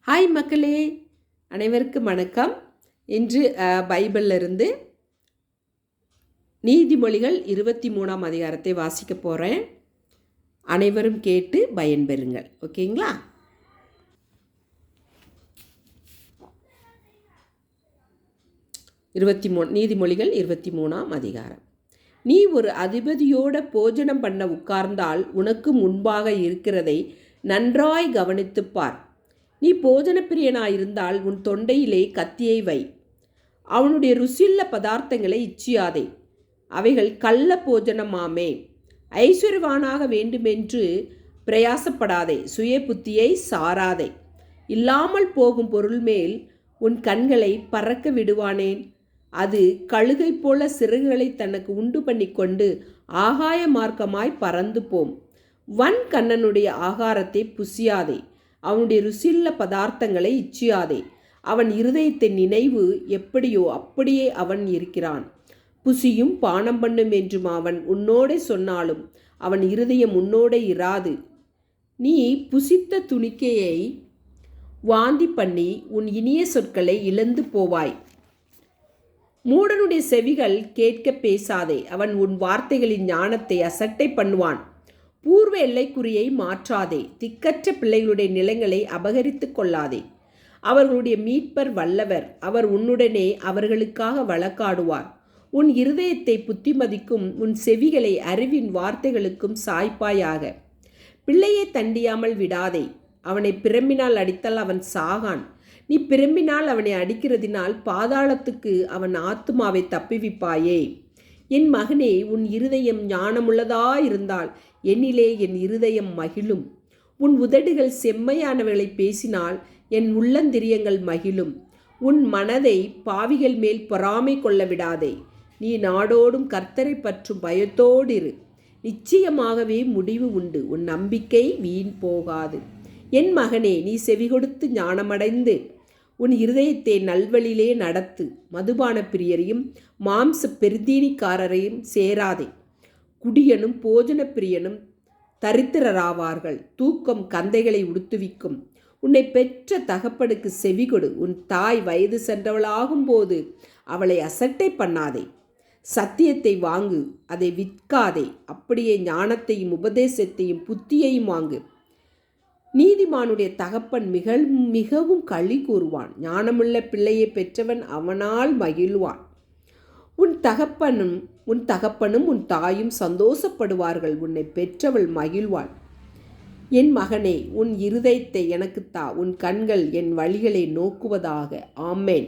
Hi மக்களே, அனைவருக்கும் வணக்கம். இன்று பைபிளிலிருந்து நீதிமொழிகள் 23ஆம் அதிகாரத்தை வாசிக்க போகிறேன். அனைவரும் கேட்டு பயன்பெறுங்கள். ஓகேங்களா? நீதிமொழிகள் 23ஆம் அதிகாரம். நீ ஒரு அதிபதியோட போஜனம் பண்ண உட்கார்ந்தால் உனக்கு முன்பாக இருக்கிறதை நன்றாய் கவனித்துப்பார். நீ போஜன பிரியனாயிருந்தால் உன் தொண்டையிலே கத்தியை வை. அவனுடைய ருசியுள்ள பதார்த்தங்களை இச்சியாதே, அவைகள் கள்ள போஜனமாமே. ஐஸ்வர்யவானாக வேண்டுமென்று பிரயாசப்படாதே, சுய புத்தியை சாராதே. இல்லாமல் போகும் பொருள் மேல் உன் கண்களை பறக்க விடுவானேன்? அது கழுகை போல சிறகுகளை தனக்கு உண்டு பண்ணி கொண்டு ஆகாய மார்க்கமாய் பறந்து போம். வன் கண்ணனுடைய ஆகாரத்தை புசியாதே, அவனுடைய ருசியுள்ள பதார்த்தங்களை இச்சியாதே. அவன் இருதயத்தின் நினைவு எப்படியோ அப்படியே அவன் இருக்கிறான். புசியும் பானம் பண்ணும் என்றும் அவன் உன்னோடே சொன்னாலும் அவன் இருதயம் உன்னோடே இராது. நீ புசித்த துணிக்கையை வாந்தி பண்ணி உன் இனிய சொற்களை இழந்து போவாய். மூடனுடைய செவிகள் கேட்க பேசாதே, அவன் உன் வார்த்தைகளின் ஞானத்தை அசட்டை பண்ணுவான். பூர்வ எல்லைக்குறியை மாற்றாதே, திக்கற்ற பிள்ளைகளுடைய நிலங்களை அபகரித்து கொள்ளாதே. அவர்களுடைய மீட்பர் வல்லவர், அவர் உன்னுடனே அவர்களுக்காக வழக்காடுவார். உன் இருதயத்தை புத்திமதிக்கும் உன் செவிகளை அறிவின் வார்த்தைகளுக்கும் சாய்ப்பாயாக. பிள்ளையை தண்டியாமல் விடாதே, அவனை பிரம்பினால் அடித்தால் அவன் சாகான். நீ பிரம்பினால் அவனை அடிக்கிறதினால் பாதாளத்துக்கு அவன் ஆத்துமாவை தப்புவிப்பாயே. என் மகனே, உன் இருதயம் ஞானமுள்ளதாயிருந்தால் என்னிலே என் இருதயம் மகிழும். உன் உதடுகள் செம்மையானவர்களை பேசினால் என் உள்ளந்திரியங்கள் மகிழும். உன் மனதை பாவிகள் மேல் பொறாமை கொள்ள விடாதே. நீ நாடோடும் கர்த்தரை பற்றும் பயத்தோடிரு. நிச்சயமாகவே முடிவு உண்டு, உன் நம்பிக்கை வீண் போகாது. என் மகனே, நீ செவிகொடுத்து ஞானமடைந்து உன் இருதயத்தை நல்வழியிலே நடத்து. மதுபான பிரியரையும் மாம்ச பெருதீனிக்காரரையும் சேராதே. குடியனும் போஜன பிரியனும் தரித்திரராவார்கள். தூக்கம் கந்தைகளை உடுத்துவிக்கும். உன்னை பெற்ற தகப்பனுக்கு செவிகொடு. உன் தாய் வயது சென்றவளாகும் போது அவளை அசட்டை பண்ணாதே. சத்தியத்தை வாங்கு, அதை விற்காதே. அப்படியே ஞானத்தையும் உபதேசத்தையும் புத்தியையும் வாங்கு. நீதிமானுடைய தகப்பன் மிகவும் களி கூறுவான். ஞானமுள்ள பிள்ளையை பெற்றவன் அவனால் மகிழ்வான். உன் தகப்பனும் உன் தாயும் சந்தோஷப்படுவார்கள். உன்னை பெற்றவள் மகிழ்வாள். என் மகனே, உன் இருதயத்தை எனக்குத்தா, உன் கண்கள் என் வழிகளை நோக்குவதாக. ஆமேன்.